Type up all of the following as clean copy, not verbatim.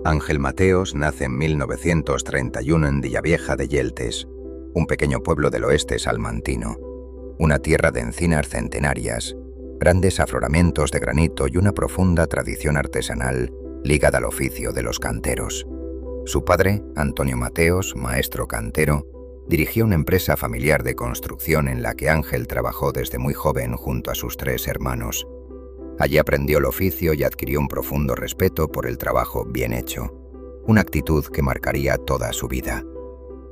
Ángel Mateos nace en 1931 en Villavieja de Yeltes, un pequeño pueblo del oeste salmantino, una tierra de encinas centenarias, grandes afloramientos de granito y una profunda tradición artesanal ligada al oficio de los canteros. Su padre, Antonio Mateos, maestro cantero, dirigió una empresa familiar de construcción en la que Ángel trabajó desde muy joven junto a sus 3 hermanos. Allí aprendió el oficio y adquirió un profundo respeto por el trabajo bien hecho, una actitud que marcaría toda su vida.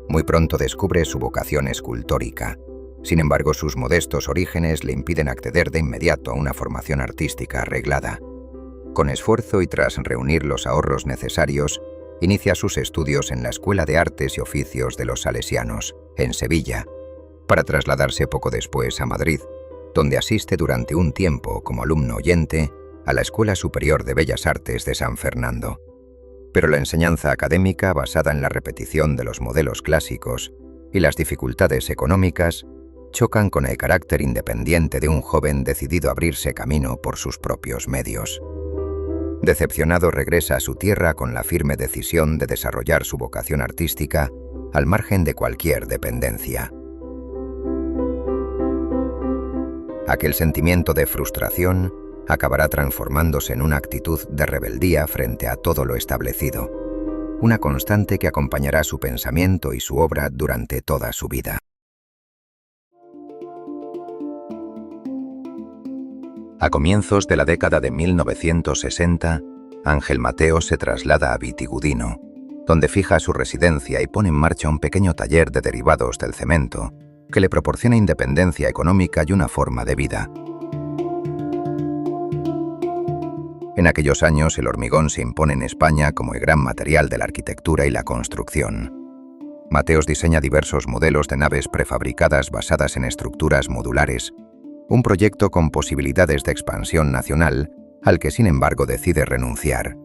Muy pronto descubre su vocación escultórica. Sin embargo, sus modestos orígenes le impiden acceder de inmediato a una formación artística arreglada. Con esfuerzo y tras reunir los ahorros necesarios, inicia sus estudios en la Escuela de Artes y Oficios de los Salesianos, en Sevilla, para trasladarse poco después a Madrid, donde asiste durante un tiempo como alumno oyente a la Escuela Superior de Bellas Artes de San Fernando. Pero la enseñanza académica, basada en la repetición de los modelos clásicos y las dificultades económicas, chocan con el carácter independiente de un joven decidido a abrirse camino por sus propios medios. Decepcionado, regresa a su tierra con la firme decisión de desarrollar su vocación artística al margen de cualquier dependencia. Aquel sentimiento de frustración acabará transformándose en una actitud de rebeldía frente a todo lo establecido, una constante que acompañará su pensamiento y su obra durante toda su vida. A comienzos de la década de 1960, Ángel Mateos se traslada a Vitigudino, donde fija su residencia y pone en marcha un pequeño taller de derivados del cemento, que le proporciona independencia económica y una forma de vida. En aquellos años, el hormigón se impone en España como el gran material de la arquitectura y la construcción. Mateos diseña diversos modelos de naves prefabricadas basadas en estructuras modulares, un proyecto con posibilidades de expansión nacional, al que sin embargo decide renunciar.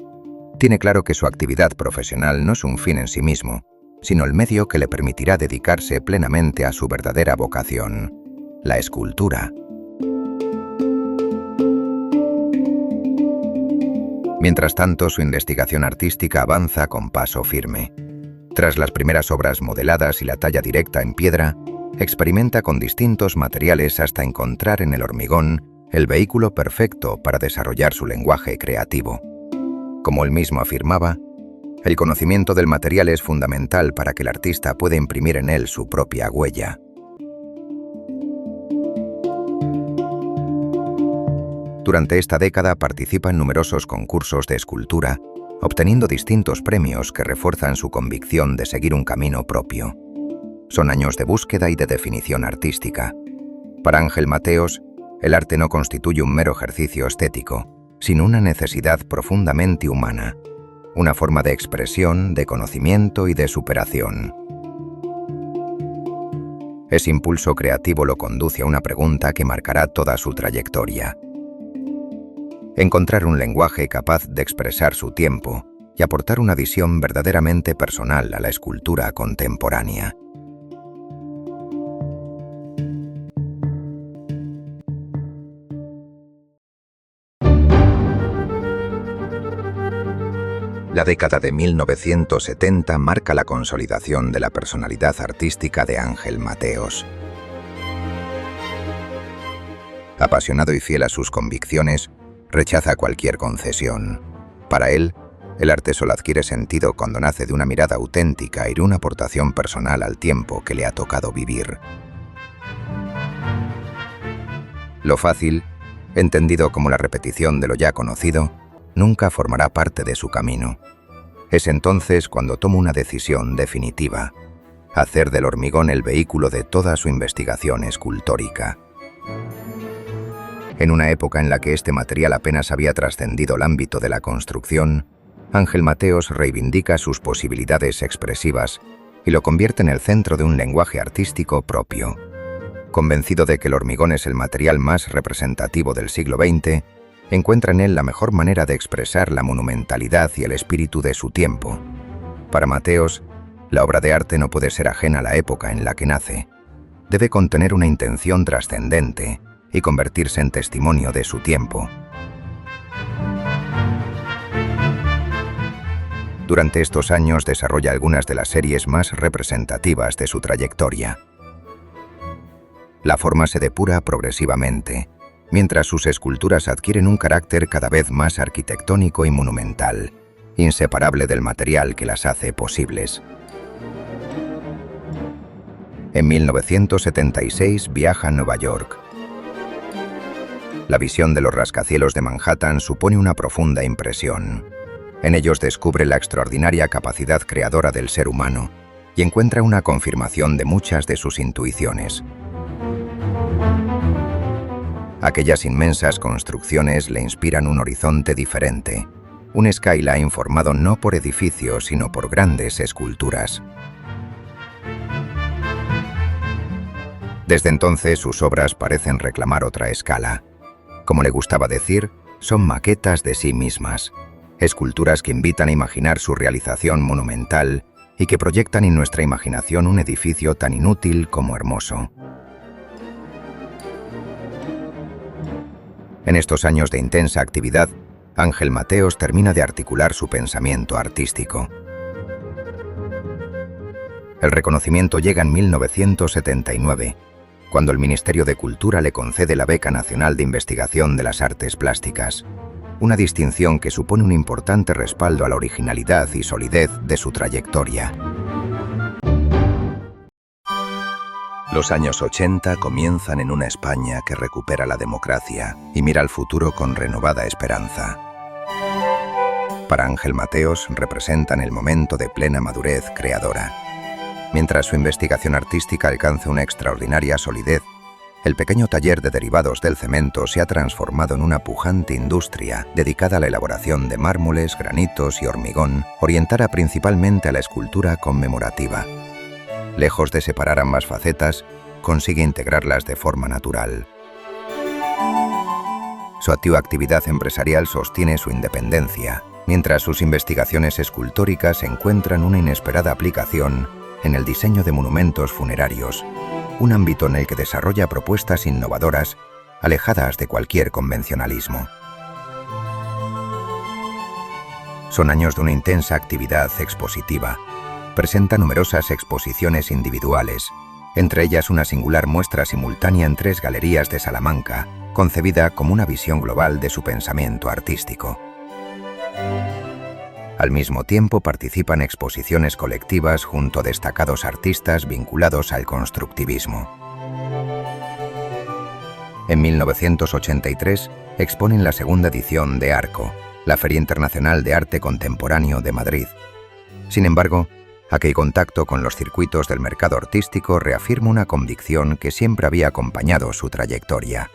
Tiene claro que su actividad profesional no es un fin en sí mismo, sino el medio que le permitirá dedicarse plenamente a su verdadera vocación, la escultura. Mientras tanto, su investigación artística avanza con paso firme. Tras las primeras obras modeladas y la talla directa en piedra, experimenta con distintos materiales hasta encontrar en el hormigón el vehículo perfecto para desarrollar su lenguaje creativo. Como él mismo afirmaba, el conocimiento del material es fundamental para que el artista pueda imprimir en él su propia huella. Durante esta década participa en numerosos concursos de escultura, obteniendo distintos premios que refuerzan su convicción de seguir un camino propio. Son años de búsqueda y de definición artística. Para Ángel Mateos, el arte no constituye un mero ejercicio estético, sino una necesidad profundamente humana, una forma de expresión, de conocimiento y de superación. Ese impulso creativo lo conduce a una pregunta que marcará toda su trayectoria: encontrar un lenguaje capaz de expresar su tiempo y aportar una visión verdaderamente personal a la escultura contemporánea. La década de 1970 marca la consolidación de la personalidad artística de Ángel Mateos. Apasionado y fiel a sus convicciones, rechaza cualquier concesión. Para él, el arte solo adquiere sentido cuando nace de una mirada auténtica y de una aportación personal al tiempo que le ha tocado vivir. Lo fácil, entendido como la repetición de lo ya conocido, nunca formará parte de su camino. Es entonces cuando toma una decisión definitiva: hacer del hormigón el vehículo de toda su investigación escultórica. En una época en la que este material apenas había trascendido el ámbito de la construcción, Ángel Mateos reivindica sus posibilidades expresivas y lo convierte en el centro de un lenguaje artístico propio. Convencido de que el hormigón es el material más representativo del siglo XX, encuentra en él la mejor manera de expresar la monumentalidad y el espíritu de su tiempo. Para Mateos, la obra de arte no puede ser ajena a la época en la que nace. Debe contener una intención trascendente, y convertirse en testimonio de su tiempo. Durante estos años desarrolla algunas de las series más representativas de su trayectoria. La forma se depura progresivamente, mientras sus esculturas adquieren un carácter cada vez más arquitectónico y monumental, inseparable del material que las hace posibles. En 1976 viaja a Nueva York. La visión de los rascacielos de Manhattan supone una profunda impresión. En ellos descubre la extraordinaria capacidad creadora del ser humano y encuentra una confirmación de muchas de sus intuiciones. Aquellas inmensas construcciones le inspiran un horizonte diferente, un skyline formado no por edificios sino por grandes esculturas. Desde entonces sus obras parecen reclamar otra escala. Como le gustaba decir, son maquetas de sí mismas, esculturas que invitan a imaginar su realización monumental y que proyectan en nuestra imaginación un edificio tan inútil como hermoso. En estos años de intensa actividad, Ángel Mateos termina de articular su pensamiento artístico. El reconocimiento llega en 1979, cuando el Ministerio de Cultura le concede la Beca Nacional de Investigación de las Artes Plásticas, una distinción que supone un importante respaldo a la originalidad y solidez de su trayectoria. Los años 80 comienzan en una España que recupera la democracia y mira al futuro con renovada esperanza. Para Ángel Mateos representan el momento de plena madurez creadora. Mientras su investigación artística alcanza una extraordinaria solidez, el pequeño taller de derivados del cemento se ha transformado en una pujante industria dedicada a la elaboración de mármoles, granitos y hormigón, orientada principalmente a la escultura conmemorativa. Lejos de separar ambas facetas, consigue integrarlas de forma natural. Su activa actividad empresarial sostiene su independencia, mientras sus investigaciones escultóricas encuentran una inesperada aplicación en el diseño de monumentos funerarios, un ámbito en el que desarrolla propuestas innovadoras, alejadas de cualquier convencionalismo. Son años de una intensa actividad expositiva. Presenta numerosas exposiciones individuales, entre ellas una singular muestra simultánea en 3 galerías de Salamanca, concebida como una visión global de su pensamiento artístico. Al mismo tiempo participa en exposiciones colectivas junto a destacados artistas vinculados al constructivismo. En 1983 expone en la segunda edición de Arco, la Feria Internacional de Arte Contemporáneo de Madrid. Sin embargo, aquel contacto con los circuitos del mercado artístico reafirma una convicción que siempre había acompañado su trayectoria.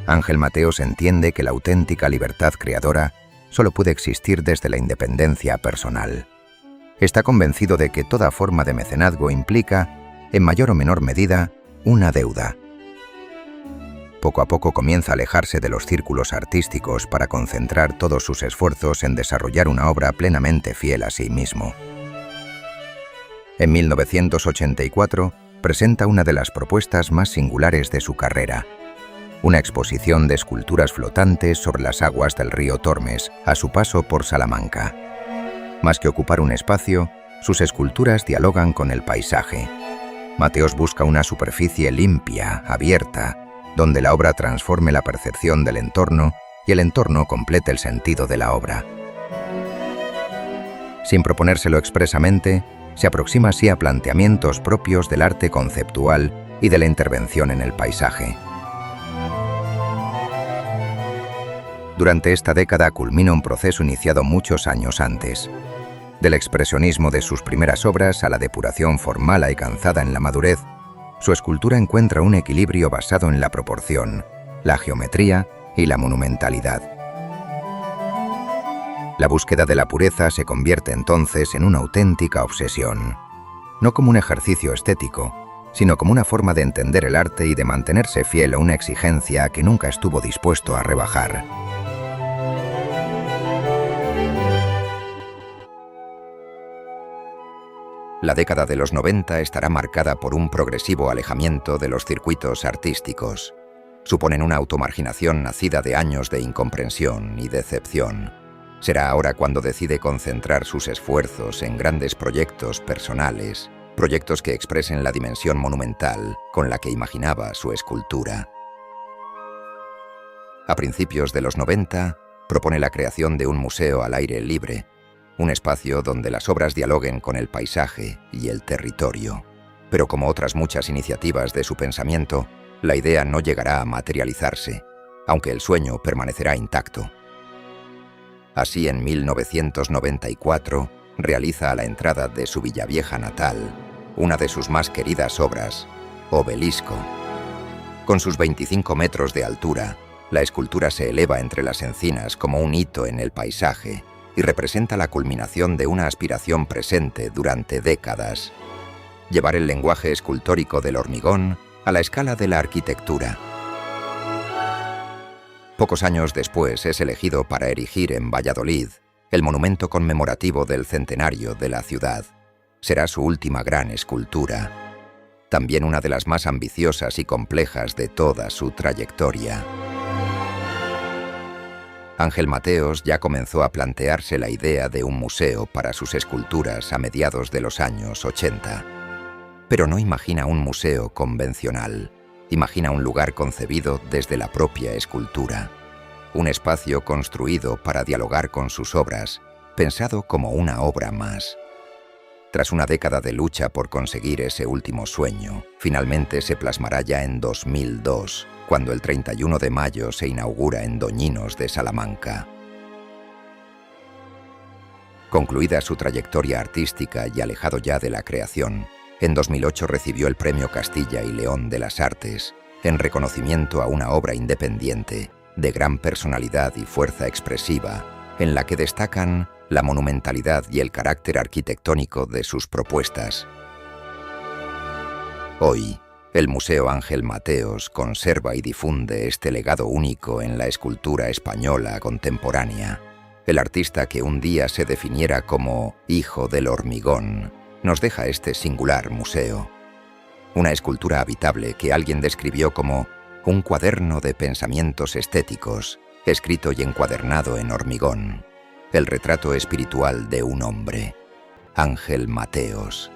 Ángel Mateos entiende que la auténtica libertad creadora solo puede existir desde la independencia personal. Está convencido de que toda forma de mecenazgo implica, en mayor o menor medida, una deuda. Poco a poco comienza a alejarse de los círculos artísticos para concentrar todos sus esfuerzos en desarrollar una obra plenamente fiel a sí mismo. En 1984 presenta una de las propuestas más singulares de su carrera, una exposición de esculturas flotantes sobre las aguas del río Tormes a su paso por Salamanca. Más que ocupar un espacio, sus esculturas dialogan con el paisaje. Mateos busca una superficie limpia, abierta, donde la obra transforme la percepción del entorno y el entorno complete el sentido de la obra. Sin proponérselo expresamente, se aproxima así a planteamientos propios del arte conceptual y de la intervención en el paisaje. Durante esta década culmina un proceso iniciado muchos años antes. Del expresionismo de sus primeras obras a la depuración formal alcanzada en la madurez, su escultura encuentra un equilibrio basado en la proporción, la geometría y la monumentalidad. La búsqueda de la pureza se convierte entonces en una auténtica obsesión, no como un ejercicio estético, sino como una forma de entender el arte y de mantenerse fiel a una exigencia que nunca estuvo dispuesto a rebajar. La década de los 90 estará marcada por un progresivo alejamiento de los circuitos artísticos. Suponen una automarginación nacida de años de incomprensión y decepción. Será ahora cuando decide concentrar sus esfuerzos en grandes proyectos personales, proyectos que expresen la dimensión monumental con la que imaginaba su escultura. A principios de los 90, propone la creación de un museo al aire libre, un espacio donde las obras dialoguen con el paisaje y el territorio. Pero como otras muchas iniciativas de su pensamiento, la idea no llegará a materializarse, aunque el sueño permanecerá intacto. Así, en 1994, realiza a la entrada de su Villavieja natal una de sus más queridas obras, Obelisco. Con sus 25 metros de altura, la escultura se eleva entre las encinas como un hito en el paisaje y representa la culminación de una aspiración presente durante décadas: llevar el lenguaje escultórico del hormigón a la escala de la arquitectura. Pocos años después es elegido para erigir en Valladolid el monumento conmemorativo del centenario de la ciudad. Será su última gran escultura, también una de las más ambiciosas y complejas de toda su trayectoria. Ángel Mateos ya comenzó a plantearse la idea de un museo para sus esculturas a mediados de los años 80. Pero no imagina un museo convencional. Imagina un lugar concebido desde la propia escultura, un espacio construido para dialogar con sus obras, pensado como una obra más. Tras una década de lucha por conseguir ese último sueño, finalmente se plasmará ya en 2002, cuando el 31 de mayo se inaugura en Doñinos de Salamanca. Concluida su trayectoria artística y alejado ya de la creación, en 2008 recibió el Premio Castilla y León de las Artes, en reconocimiento a una obra independiente, de gran personalidad y fuerza expresiva, en la que destacan la monumentalidad y el carácter arquitectónico de sus propuestas. Hoy, el Museo Ángel Mateos conserva y difunde este legado único en la escultura española contemporánea. El artista que un día se definiera como hijo del hormigón nos deja este singular museo. Una escultura habitable que alguien describió como un cuaderno de pensamientos estéticos, escrito y encuadernado en hormigón. El retrato espiritual de un hombre, Ángel Mateos.